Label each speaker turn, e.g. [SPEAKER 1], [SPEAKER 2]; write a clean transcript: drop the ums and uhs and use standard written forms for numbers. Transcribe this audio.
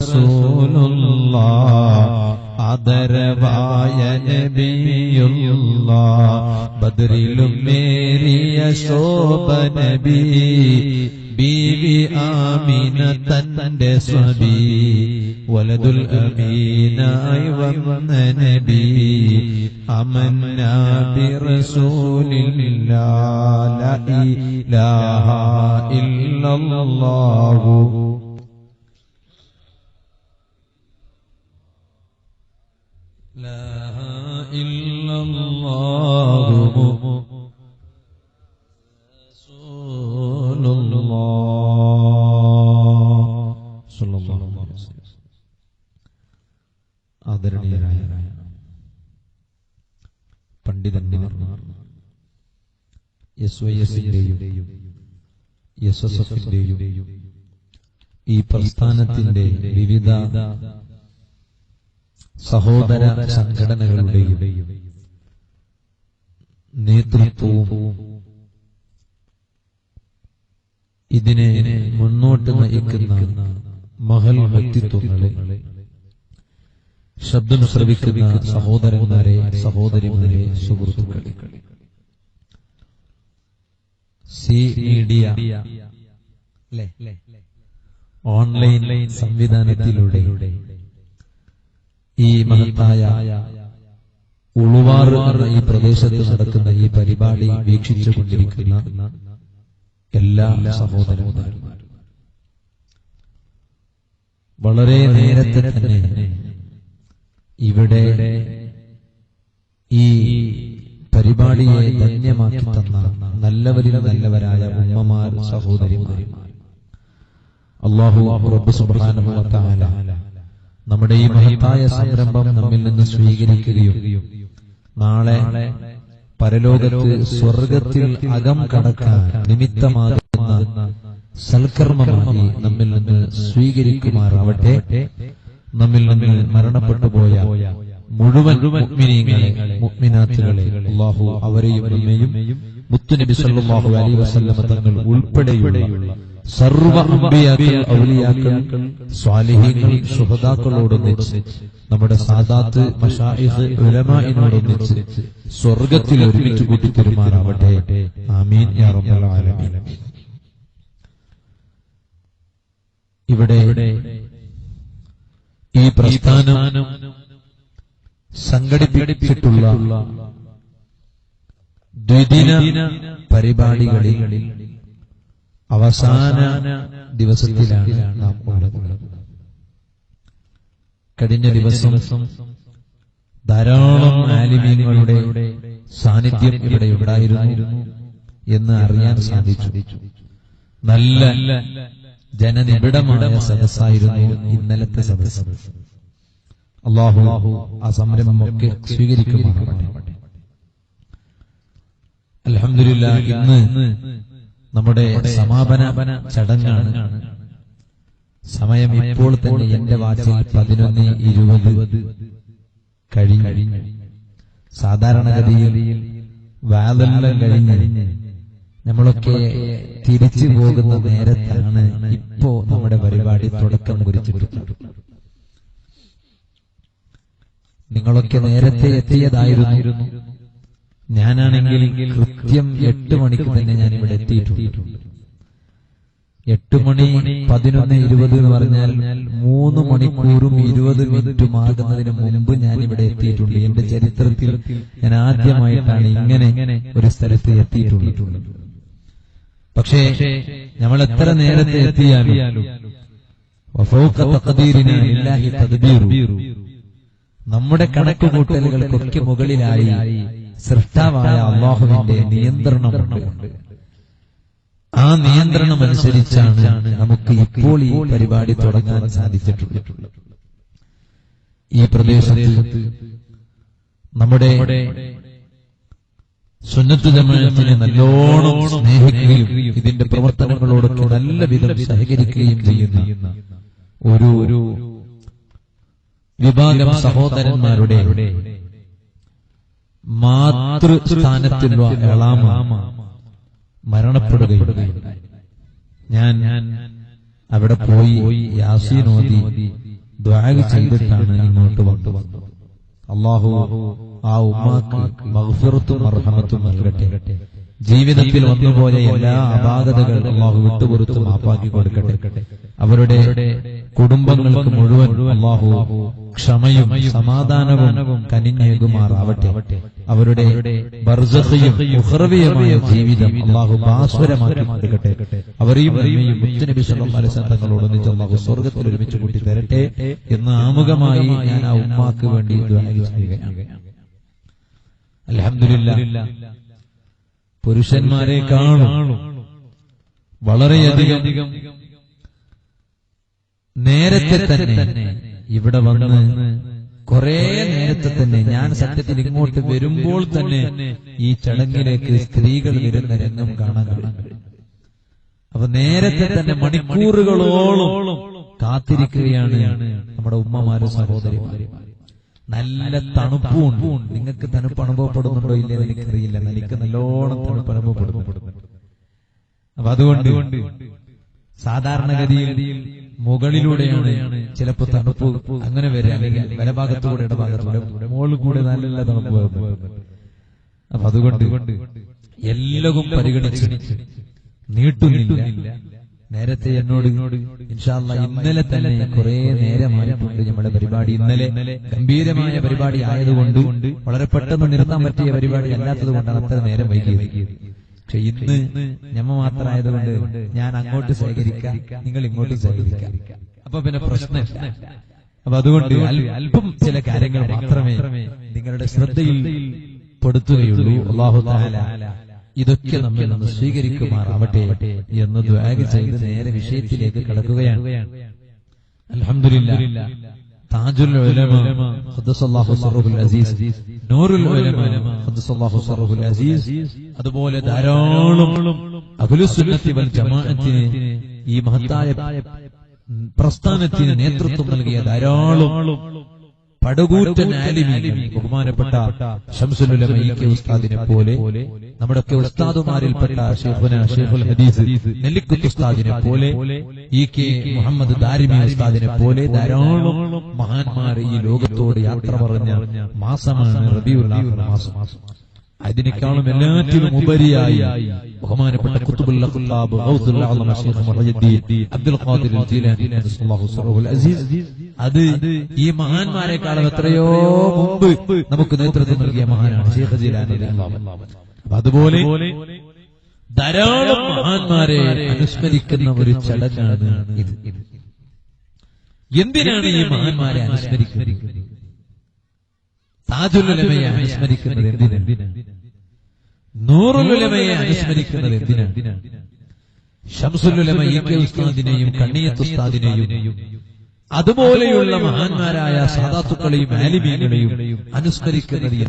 [SPEAKER 1] റസൂലുള്ളാഹ് ആദരവായ നബിയുള്ളാഹ് ബദറിലും മേരിയ ശോഭ നബി ബീവി ആമിന തന്റെ സ്വബി വലദുൽ അമീനായി വന്ന നബി അമന്ന ബി റസൂലില്ലാഹ് ലാ ഇലാഹ ഇല്ലല്ലാഹു ലാ ഇല്ലല്ലാഹു ആദരണീയരായ പണ്ഡിതന്മാർ, SYS-ന്റെയും SSF-ന്റെയും ഈ പ്രസ്ഥാനത്തിന്റെ വിവിധ സഹോദര സംഘടനകളുടെയും നേതൃത്വവും ഇതിനെ മുന്നോട്ട് നയിക്കുന്ന മഹൽ വ്യക്തിത്വങ്ങളെ, ശബ്ദം ശ്രവിക്കുന്ന സഹോദരന്മാരെ, സഹോദരിമാരെ, സുഹൃത്തുക്കളെ, സി മീഡിയ ഓൺലൈൻ സംവിധാനത്തിലൂടെ ഈ മഹത്തായ ഉളുവാർ എന്ന ഈ പ്രദേശത്ത് നടക്കുന്ന ഈ പരിപാടി വീക്ഷിച്ചുകൊണ്ടിരിക്കുന്ന എല്ലാ സഹോദരന്മാരും വളരെ നേരത്തെ തന്നെ ഇവിടെ ഈ പരിപാടിയെ ധന്യമാക്കി തന്ന നല്ലവരിൽ നല്ലവരായ ഉമ്മമാർ, സഹോദരിമാർ, അല്ലാഹു റബ്ബ് സുബ്ഹാനഹു വ തആല നമ്മുടെ ഈ മഹത്തായ സംരംഭം നമ്മിൽ നിന്ന് സ്വീകരിക്കുകയും നാളെ പരലോകത്ത് സ്വർഗത്തിൽ അകം കടക്കാൻ നിമിത്തമാകുന്ന സൽക്കർമ്മമായി നമ്മിൽ നിന്ന് സ്വീകരിക്കുമാറാവട്ടെ. നമ്മിൽ നിന്ന് മരണപ്പെട്ടുപോയ മുഴുവൻ മുഅ്മിനീങ്ങളെ, മുഅ്മിനാത്തുകളെ അല്ലാഹു അവരെയും നമ്മെയും മുത്തുനബി സല്ലല്ലാഹു അലൈഹി വസല്ലം തങ്ങൾ ഉൾപ്പെടെയുള്ള സർവ്വ അംബിയാക്കൾ, ഔലിയാക്കൾ, സ്വാലിഹീങ്ങൾ, ശുഹദാക്കളോടൊന്നിച്ച് നമ്മുടെ സാദാത്ത്, മശായിഖ്, ഉലമാഇനോടൊന്നിച്ച് സ്വർഗത്തിൽ ഒരുമിച്ച് കൂട്ടിത്തരുമാറാവട്ടെ. ആമീൻ യാ റബ്ബൽ ആലമീൻ. ഇവിടെ ഈ പ്രസ്ഥാനം സംഘടിപ്പിച്ചിട്ടുള്ള ദ്വിദിന പരിപാടികളിൽ അവസാന ദിവസത്തിലാണ് നാം ഉള്ളത്. കഴിഞ്ഞ ദിവസം ധാരാളം ആലിമീങ്ങളുടെ സാന്നിധ്യം ഇവിടെ ഉണ്ടായിരുന്നു എന്ന് അറിയാൻ സാധിച്ചു. നല്ല ജനനിബിഡമായ സദസ്സായിരുന്നു ഇന്നലത്തെ സദസ്സ്. അല്ലാഹു ആ സംരംഭമൊക്കെ സ്വീകരിക്കുമാറാവട്ടെ. അൽഹംദുലില്ലാഹ്, ഇന്ന് നമ്മുടെ സമാപന ചടങ്ങാണ്. സമയം ഇപ്പോൾ തന്നെ എന്റെ വാച്ചിൽ 11:20 കഴിഞ്ഞു. സാധാരണഗതിയിൽ വാദെല്ലാം കഴിഞ്ഞ് നമ്മളൊക്കെ തിരിച്ചു പോകുന്ന നേരത്താണ് ഇപ്പോ നമ്മുടെ പരിപാടി തുടക്കം കുറിച്ചിട്ടുള്ളത്. നിങ്ങളൊക്കെ നേരത്തെ എത്തിയതായിരുന്നു. ഞാനാണെങ്കിൽ കൃത്യം 8 മണിക്ക് തന്നെ ഞാൻ ഇവിടെ എത്തിയിട്ടുണ്ട്. 8 മണി 11:20 എന്ന് പറഞ്ഞാൽ 3 മണിക്കൂറും 20 മിനിറ്റും ആകുന്നതിന് മുമ്പ് ഞാൻ ഇവിടെ എത്തിയിട്ടുണ്ട്. എന്റെ ചരിത്രത്തിൽ ഞാൻ ആദ്യമായിട്ടാണ് ഇങ്ങനെ ഒരു സ്ഥലത്ത് എത്തിയിട്ടുള്ളത്. പക്ഷേ നമ്മൾ എത്ര നേരത്തെ എത്തിയാലും നമ്മുടെ കണക്കുകൂട്ടലുകൾക്കൊക്കെ മുകളിലായി സൃഷ്ടാവായ അല്ലാഹുവിന്റെ നിയന്ത്രണമുണ്ട്. ആ നിയന്ത്രണം അനുസരിച്ചാണ് നമുക്ക് ഇപ്പോൾ ഈ പരിപാടി തുടങ്ങാൻ സാധിച്ചിട്ടുള്ളത്. ഈ പ്രദേശത്ത് നമ്മുടെ സുന്നത്ത് ജമാഅത്തിനെ നല്ലോണം സ്നേഹിക്കുകയും ഇതിന്റെ പ്രവർത്തനങ്ങളോടൊക്കെ നല്ല വിധം സഹകരിക്കുകയും ചെയ്യുന്ന ഒരു വിഭാഗം സഹോദരന്മാരുടെ മാതൃസ്ഥാനത്തിലുള്ള എളാമ മരണപ്പെടുകയുണ്ടായി. ഞാൻ അവിടെ പോയി യാസീൻ ഓതി ദുആ ചെയ്തിട്ടാണ് ഇങ്ങോട്ട് വന്നത്. അല്ലാഹു ആ ഉമ്മാക്ക് മഗ്ഫിറത്തും മർഹമത്തും നൽകട്ടെ. ജീവിതത്തിൽ വന്നുപോയ എല്ലാ അപാകതകൾ അല്ലാഹു വിട്ടുപുറത്ത് മാപ്പാക്കി കൊടുക്കട്ടെ. അവരുടെ കുടുംബങ്ങൾക്ക് മുഴുവൻ അല്ലാഹു ക്ഷമയും സമാധാനവും കനിഞ്ഞേകുമാറാവട്ടെ. അവരുടെ ബർസഖിയും ഉഖ്റവിയുമായ ജീവിതം അല്ലാഹു ഭാസ്വരമാക്കി കൊടുക്കട്ടെ. അവരെയും മുത്തുനബി സല്ലല്ലാഹു അലൈഹി വസല്ലം തങ്ങളോടൊന്നിച്ച് അല്ലാഹു സ്വർഗ്ഗത്തിൽ ഒരുമിച്ച് കൂട്ടി തരട്ടെ എന്ന് ആമുഖമായി ഞാൻ ആ ഉമ്മാക്ക് വേണ്ടി ദുആ ചെയ്യുകയാണ്. അൽഹംദുലില്ലാഹ്, പുരുഷന്മാരെക്കാളും വളരെയധികം നേരത്തെ തന്നെ ഇവിടെ വന്ന് കുറെ നേരത്തെ തന്നെ ഞാൻ സത്യത്തിൽ ഇങ്ങോട്ട് വരുമ്പോൾ തന്നെ ഈ ചടങ്ങിലേക്ക് സ്ത്രീകൾ വരുന്ന രംഗം കാണാൻ കഴിയും. അപ്പൊ നേരത്തെ തന്നെ മണിക്കൂറുകളോളം കാത്തിരിക്കുകയാണ് നമ്മുടെ ഉമ്മമാരും സഹോദരിമാരും. നല്ല തണുപ്പുണ്ട്. നിങ്ങൾക്ക് തണുപ്പ് അനുഭവപ്പെടുന്നുണ്ടോ ഇല്ലെന്ന് എനിക്കറിയില്ല. എനിക്ക് നല്ലോണം തണുപ്പ് അനുഭവപ്പെടുന്നു. അപ്പൊ അതുകൊണ്ട് സാധാരണഗതിയിൽ മുകളിലൂടെയാണ് ചിലപ്പോ തണുപ്പ് അങ്ങനെ വരിക, അല്ലെങ്കിൽ വലഭാഗത്തുകൂടെ ഇടഭാഗത്തൂടെ മുകളിൽ കൂടെ നല്ല തണുപ്പ് വരുന്നു. അപ്പൊ അതുകൊണ്ട് എല്ലതും പരിഗണിച്ച് നീട്ടുന്നില്ല. നേരത്തെ എന്നോട് ഇൻഷാ അല്ലാഹ് ഇന്നലെ തന്നെ കുറെ നേരമായിട്ടുണ്ട് നമ്മുടെ പരിപാടി. ഇന്നലെ ഗംഭീരമായ പരിപാടി ആയതുകൊണ്ട് വളരെ പെട്ടെന്ന് നിർത്താൻ പറ്റിയ പരിപാടി അല്ലാത്തത് കൊണ്ടാണ് അത്ര നേരം വൈകിയത്. പക്ഷെ ഇന്ന് ഞമ്മ മാത്രമായതുകൊണ്ട് ഞാൻ അങ്ങോട്ട് സഹകരിക്കാം, നിങ്ങൾ ഇങ്ങോട്ട് സഹകരിക്കാം. അപ്പൊ പിന്നെ പ്രശ്നമില്ല. അപ്പൊ അതുകൊണ്ട് അല്പം ചില കാര്യങ്ങൾ മാത്രമേ നിങ്ങളുടെ ശ്രദ്ധയിൽ പെടുത്തുകയുള്ളൂ. അല്ലാഹു തആല ഇതൊക്കെ നമ്മിൽ നിന്ന് സ്വീകരിക്കുമാറാവട്ടെ എന്ന് ദുആ ചെയ്ത് നേരെ വിഷയത്തിലേക്ക് കടക്കുകയാണ്. അൽഹംദുലില്ലാഹ്, താജുൽ ഉലമ ഖദ്ദസല്ലാഹു സിർറുൽ അസീസ്, നൂറുൽ ഉലമ ഖദ്ദസല്ലാഹു സിർറുൽ അസീസ്, അതുപോലെ ധാരാളം അഹ്ലുസുന്നത്തി വൽ ജമാഅത്തിന് ഈ മഹത്തായ പ്രസ്ഥാനത്തിന് നേതൃത്വം നൽകിയ ധാരാളം പടുകൂറ്റൻ ആലിമീങ്ങൾ, ബഹുമാനപ്പെട്ട ശംസുൽ ഉലമ ഇ.കെ. ഉസ്താദിനെ പോലെ, നമ്മുടെയൊക്കെ ഉസ്താദുമാരിൽപ്പെട്ട ഷെയ്ഖുൽ ഹദീസ് നെല്ലിക്കുത്ത് ഉസ്താദിനെ പോലെ, ഇ.കെ. മുഹമ്മദ് ദാരിമി ഉസ്താദിനെ പോലെ ധാരാളം മഹാന്മാർ ഈ ലോകത്തോട് യാത്ര പറഞ്ഞ മാസമാണ് റബീഉൽ ആഖിർ മാസം. അതിനേക്കാളും എല്ലാറ്റിലും ഉപരിയായി ബഹുമാനപ്പെട്ട ഖുത്ബുൽ അഖ്താബ് ഗൗസുൽ അഅ്ലം ശൈഖ് മുഹയ്യിദ്ദീൻ അബ്ദുൽ ഖാദിർ ജീലാനി ഖദ്ദസല്ലാഹു സിർറുൽ അസീസ്, അത് ഈ മഹാന്മാരെക്കാളും എത്രയോ മുമ്പ് നമുക്ക് നേതൃത്വം നൽകിയ മഹാനാണ് ശൈഖ് ജീലാനി റളിയല്ലാഹു അൻഹു. അതുപോലെ ധാരാളം മഹാന്മാരെ അനുസ്മരിക്കുന്ന ഒരു ചടങ്ങാണ് ഇത്. എന്തിനാണ് ഈ മഹാന്മാരെ അനുസ്മരിക്കുന്നത്? താജുൽ ഉലമയെ അനുസ്മരിക്കുന്നത് എന്തിനാണ്? നൂറുൽ ഉലമയെ അനുസ്മരിക്കുന്നത് എന്തിനാണ്? ശംസുൽ ഉലമ ഇ.കെ. ഉസ്താദിനെയും കണ്ണിയത്ത് ഉസ്താദിനെയും അതുപോലെയുള്ള മഹാന്മാരായ സാദാത്തുക്കളെയും ആലിമീങ്ങളെയും അനുസ്മരിക്കുന്നത്